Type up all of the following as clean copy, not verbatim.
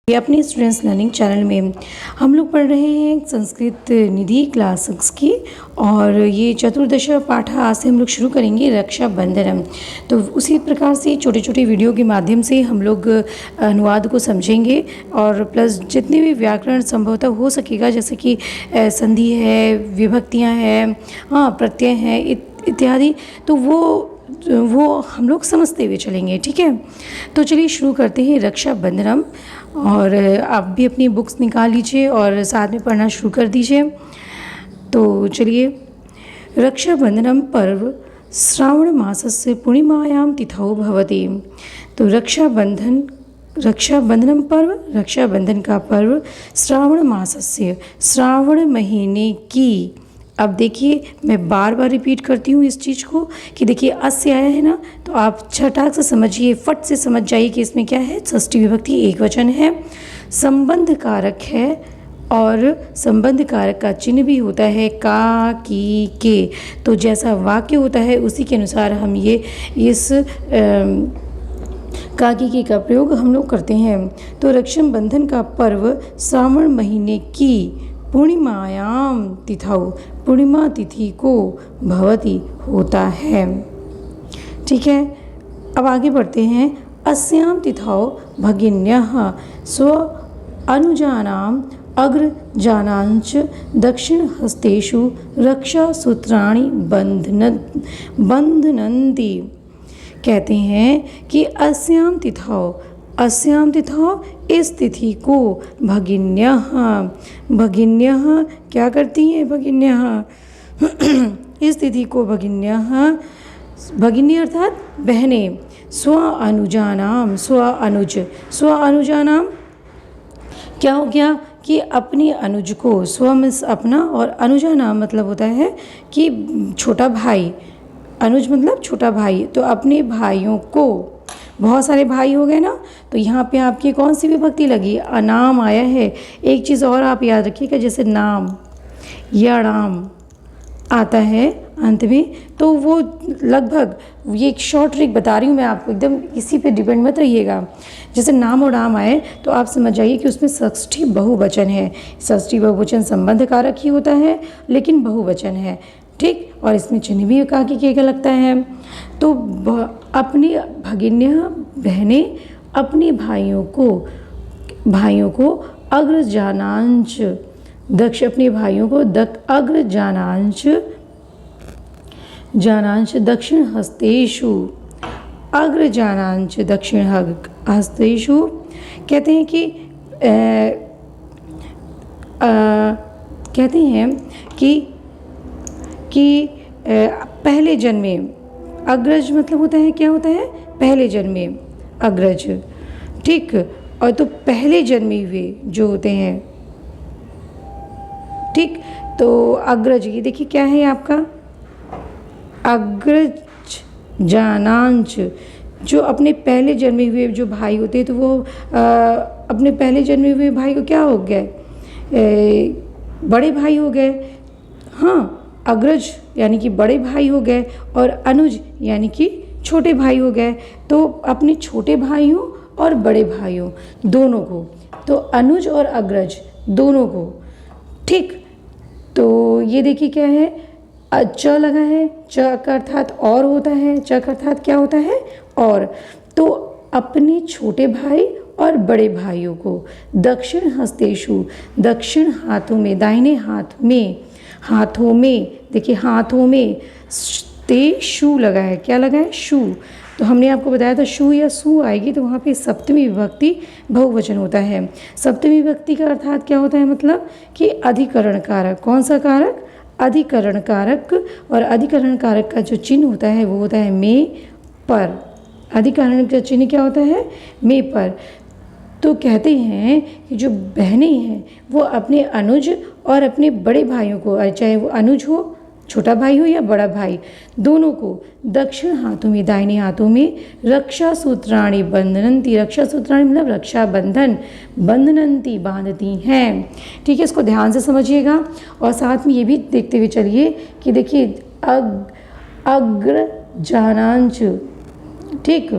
ये अपने students learning channel में हम लोग पढ़ रहे हैं संस्कृत निधि क्लास 6 की। और ये चतुर्दश पाठ आज से हम लोग शुरू करेंगे रक्षाबंधनम। तो उसी प्रकार से छोटे छोटे वीडियो के माध्यम से हम लोग अनुवाद को समझेंगे और प्लस जितने भी व्याकरण संभवतः हो सकेगा, जैसे कि संधि है, विभक्तियाँ हैं, हाँ प्रत्यय हैं इत्यादि, तो वो हम लोग समझते हुए चलेंगे। ठीक है, तो चलिए शुरू करते हैं रक्षाबंधनम। और आप भी अपनी बुक्स निकाल लीजिए और साथ में पढ़ना शुरू कर दीजिए। तो चलिए, रक्षाबंधनम पर्व श्रावण मासस्य पूर्णिमायां तिथौ भवति। तो रक्षाबंधनम पर्व, रक्षाबंधन का पर्व श्रावण मासस्य, श्रावण महीने की। अब देखिए, मैं बार बार रिपीट करती हूँ इस चीज़ को कि देखिए अस्य आया है ना, तो आप छटाक से समझिए, फट से समझ जाइए कि इसमें क्या है, षष्ठी विभक्ति एक वचन है, संबंध कारक है और संबंध कारक का चिन्ह भी होता है का, की, के। तो जैसा वाक्य होता है उसी के अनुसार हम ये इस का, की, के का प्रयोग हम लोग करते हैं। तो रक्षाबंधन का पर्व श्रावण महीने की पूर्णिमायाम तिथौ, पूर्णिमा तिथि को भवति होता है। ठीक है, अब आगे बढ़ते हैं। अस्याम तिथौ भगिन्यः स्व अनुजानाम अग्रजानांच दक्षिण हस्तेषु रक्षासूत्राणि बंधनन्ति। कहते हैं कि अस्याम तिथौ इस तिथि को भगिन्यः क्या करती हैं, भगिन्यः इस तिथि को भगिनी अर्थात बहनें, स्व अनुजानाम क्या हो गया कि अपनी अनुज को, स्व मीन्स अपना और अनुजानाम मतलब होता है कि छोटा भाई, अनुज मतलब छोटा भाई। तो अपने भाइयों को, बहुत सारे भाई हो गए ना, तो यहाँ पे आपकी कौन सी विभक्ति लगी, अनाम आया है। एक चीज़ और आप याद रखिएगा, जैसे नाम या राम आता है अंत में, तो वो लगभग, ये एक शॉर्ट ट्रिक बता रही हूँ मैं आपको, एकदम इसी पे डिपेंड मत रहिएगा। जैसे नाम और राम आए तो आप समझ जाइए कि उसमें षष्ठी बहुवचन है। षष्ठी बहुवचन संबंध कारक ही होता है लेकिन बहुवचन है, ठीक। और इसमें चिन्ह भी का, की, के का लगता है। तो अपनी भगिन्य बहनें अपने भाइयों को अग्रजानांच अपने भाइयों को अग्रजानांच दक्षिण हस्तेषु, अग्रजानांच दक्षिण हस्तेषु कहते हैं कि पहले जन्मे, अग्रज मतलब होता है, क्या होता है, पहले जन्मे अग्रज, ठीक। और तो पहले जन्मे हुए जो होते हैं, ठीक। तो अग्रज, ये देखिए क्या है आपका अग्रज जानांच, जो अपने पहले जन्मे हुए जो भाई होते हैं, तो वो अपने पहले जन्मे हुए भाई को क्या हो गए, बड़े भाई हो गए। हाँ, अग्रज यानी कि बड़े भाई हो गए और अनुज यानी कि छोटे भाई हो गए। तो अपने छोटे भाइयों और बड़े भाइयों दोनों को, तो अनुज और अग्रज दोनों को, ठीक। तो ये देखिए क्या है, च लगा है, च का अर्थात और होता है, च का अर्थात क्या होता है, और। तो अपने छोटे भाई और बड़े भाइयों को दक्षिण हस्तेषु, दक्षिण हाथों में, दाहिने हाथों में देखिए, हाथों में ते शू लगा है, क्या लगा है, शू। तो हमने आपको बताया था शू या सू आएगी तो वहाँ पे सप्तमी विभक्ति बहुवचन होता है। सप्तमी विभक्ति का अर्थात क्या होता है, मतलब कि अधिकरण कारक। कौन सा कारक, अधिकरण कारक। और अधिकरण कारक का जो चिन्ह होता है वो होता है में पर। अधिकरण का चिन्ह क्या होता है, में पर। तो कहते हैं कि जो बहनें हैं वो अपने अनुज और अपने बड़े भाइयों को, चाहे वो अनुज हो, छोटा भाई हो या बड़ा भाई, दोनों को दक्षिण हाथों में, दाहिने हाथों में रक्षासूत्राणि बंधनन्ति, रक्षासूत्राणि मतलब रक्षाबंधन, बंधनन्ति बांधती हैं, ठीक है। इसको ध्यान से समझिएगा और साथ में ये भी देखते हुए चलिए कि देखिए अग्रजानांच, ठीक।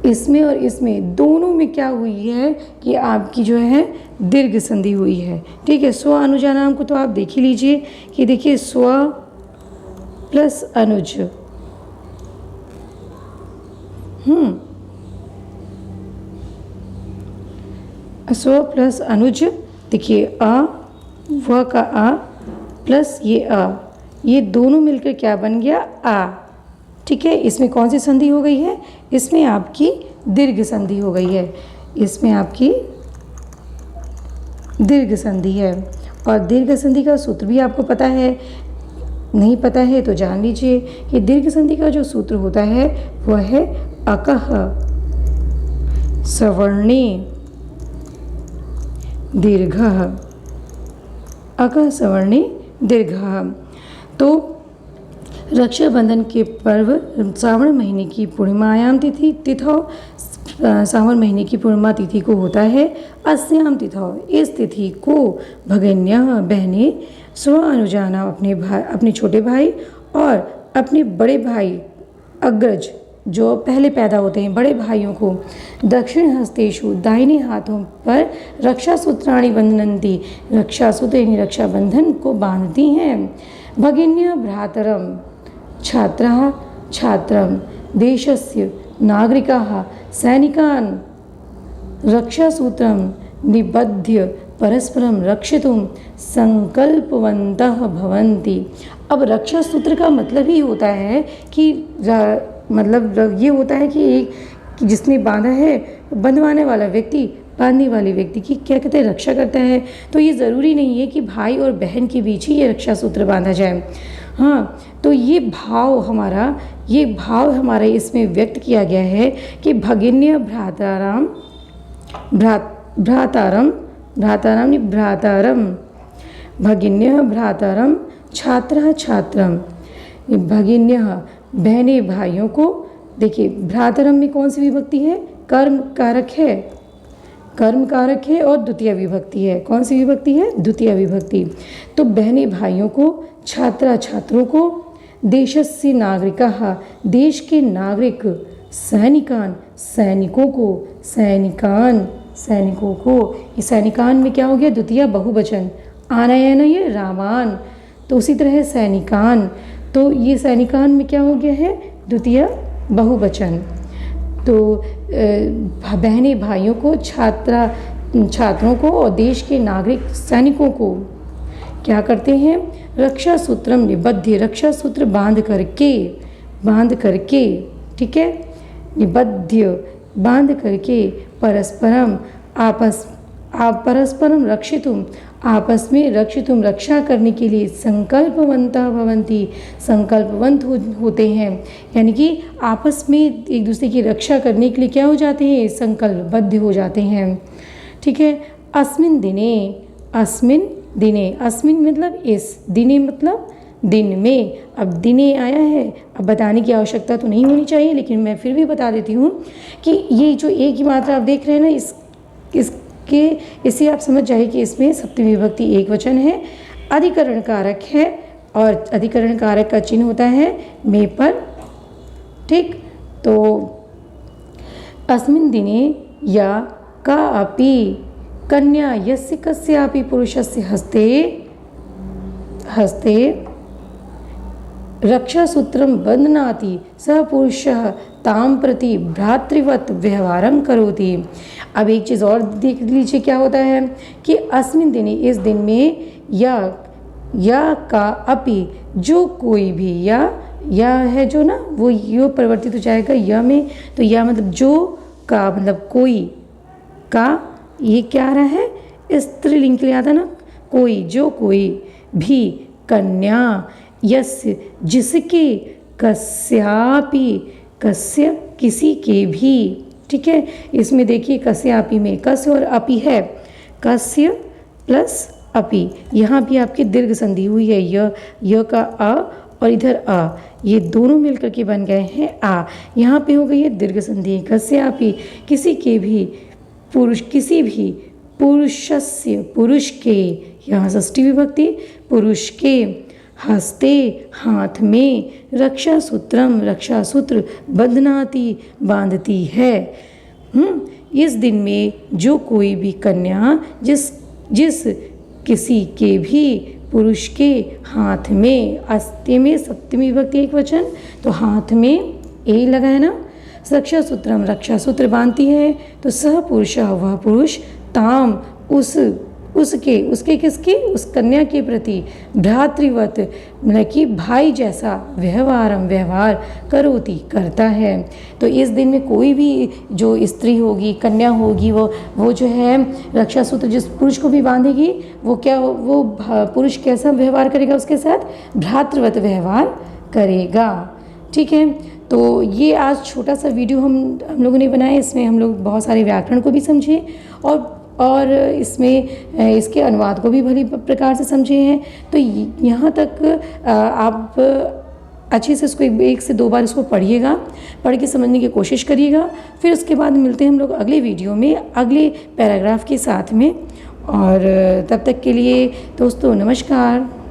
इसमें और इसमें दोनों में क्या हुई है कि आपकी जो है दीर्घ संधि हुई है। ठीक है, स्व अनुजानाम को तो आप देख ही लीजिए कि देखिए स्व प्लस अनुज, स्व प्लस अनुज, देखिए अ, व का आ प्लस ये अ, ये दोनों मिलकर क्या बन गया आ। ठीक है, इसमें कौन सी संधि हो गई है? इसमें आपकी दीर्घ संधि हो गई है, इसमें आपकी दीर्घ संधि है। और दीर्घ संधि का सूत्र भी आपको पता है, नहीं पता है तो जान लीजिए कि दीर्घ संधि का जो सूत्र होता है वह है अकः सवर्णे दीर्घः, अकः सवर्णे दीर्घः। तो रक्षाबंधन के पर्व श्रावण महीने की पूर्णिमायाम तिथौ, सावन महीने की पूर्णिमा तिथि को होता है अस्याम तिथौ। इस तिथि को भगिन्यः बहनें स्व अनुजाना अपने छोटे भाई और अपने बड़े भाई अग्रज जो पहले पैदा होते हैं बड़े भाइयों को दक्षिण हस्तेषु दाहिने हाथों पर रक्षा सूत्राणि बंधनन्ति, रक्षा सूत्र यानी रक्षाबंधन को बांधती हैं। भगिन्य भ्रातरम छात्राः छात्रं देशस्य नागरिकाः सैनिकान् रक्षासूत्रं निबध्य परस्परम रक्षितुं संकल्पवन्तः भवन्ति। अब रक्षा सूत्र का मतलब ही होता है कि मतलब ये होता है कि एक जिसने बांधा है, बंधवाने वाला व्यक्ति बांधने वाले व्यक्ति की क्या कहते हैं रक्षा करता है। तो ये ज़रूरी नहीं है कि भाई और बहन के बीच ही ये रक्षा सूत्र बांधा जाए। हाँ, तो ये भाव हमारा इसमें व्यक्त किया गया है कि भगिन्य भ्रातारम भगिन्य भ्रातारम छात्रः छात्रम, भगिन्य बहने भाइयों को, देखिए भ्रातरम में कौन सी विभक्ति है? कर्म कारक है, कर्म कारक है और द्वितीय विभक्ति है। कौन सी विभक्ति है? द्वितीय विभक्ति। तो बहने भाइयों को, छात्रा छात्रों को, देशस्य नागरिकाः देश के नागरिक, सैनिकान सैनिकों को, सैनिकान सैनिकों को, ये सैनिकान में क्या हो गया? द्वितीय बहुवचन, आनयन ये रामान, तो उसी तरह है सैनिकान, तो ये सैनिकान में क्या हो गया है? द्वितीय बहुवचन। तो बहने भाइयों को, छात्रों को और देश के नागरिक सैनिकों को क्या करते हैं? रक्षा सूत्रम निबध्य, रक्षा सूत्र बांध करके, ठीक है, निबध्य बांध करके, परस्परम परस्परम रक्षितुम, आपस में रक्षितुम रक्षा करने के लिए, संकल्पवन्तः भवन्ति संकल्पवंत होते हैं, यानी कि आपस में एक दूसरे की रक्षा करने के लिए क्या हो जाते हैं? संकल्पबद्ध हो जाते हैं। ठीक है, अस्मिन् दिने, अस्मिन् मतलब इस, दिने मतलब दिन में। अब दिने आया है, अब बताने की आवश्यकता तो नहीं होनी चाहिए, लेकिन मैं फिर भी बता देती हूँ कि ये जो एक ही मात्रा आप देख रहे हैं ना, इससे आप समझ जाइए कि इसमें सप्तमी विभक्ति एक वचन है, अधिकरण कारक है और अधिकरण कारक का चिन्ह होता है में पर। ठीक, तो अस्मिन् दिने या का अपि कन्या यस्य कस्यापि पुरुषस्य हस्ते रक्षासूत्रं बध्नाति सः पुरुषः तां प्रति भ्रातृवत् व्यवहारं करोति। अब एक चीज़ और देख लीजिए क्या होता है कि अस्मिन् दिने, इस दिन में, या का अपि, जो कोई भी, या है जो ना वो यो परिवर्तित हो जाएगा या में, तो या मतलब जो का मतलब कोई का, ये क्या आ रहा है? स्त्रीलिंग के लिए आता ना, कोई, जो कोई भी, कन्या यस्य जिसके, कस्यापि कस्य किसी के भी। ठीक है, इसमें देखिए कस्यापि में कस्य और अपि है, कस्य प्लस अपि, यहाँ भी आपकी दीर्घ संधि हुई है, य का अ और इधर अ, ये दोनों मिलकर के बन गए हैं आ। यहाँ पे हो गई है दीर्घ संधि, कस्यापि किसी के भी, किसी भी पुरुषस्य, पुरुष के, यहाँ षष्ठी विभक्ति, पुरुष के, हस्ते हाथ में रक्षा सूत्रम रक्षा सूत्र बंधनाती बांधती है। इस दिन में जो कोई भी कन्या जिस किसी के भी पुरुष के हाथ में, अस्ते में सप्तमी विभक्ति एक वचन, तो हाथ में ए लगा है ना, रक्षा सूत्रम रक्षा सूत्र बांधती है, तो सह पुरुष वह पुरुष ताम उसके किसके, उस कन्या के प्रति भ्रातृवत मतलब कि भाई जैसा व्यवहार करोति करता है। तो इस दिन में कोई भी जो स्त्री होगी, कन्या होगी, वो जो है रक्षा सूत्र जिस पुरुष को भी बांधेगी, वो पुरुष कैसा व्यवहार करेगा उसके साथ, भ्रातृवत व्यवहार करेगा। ठीक है, तो ये आज छोटा सा वीडियो हम लोगों ने बनाया। इसमें हम लोग बहुत सारे व्याकरण को भी समझे और इसमें इसके अनुवाद को भी भली प्रकार से समझे हैं। तो यहाँ तक आप अच्छे से इसको एक से दो बार इसको पढ़िएगा, पढ़ के समझने की कोशिश करिएगा। फिर उसके बाद मिलते हैं हम लोग अगले वीडियो में अगले पैराग्राफ के साथ में। और तब तक के लिए दोस्तों नमस्कार।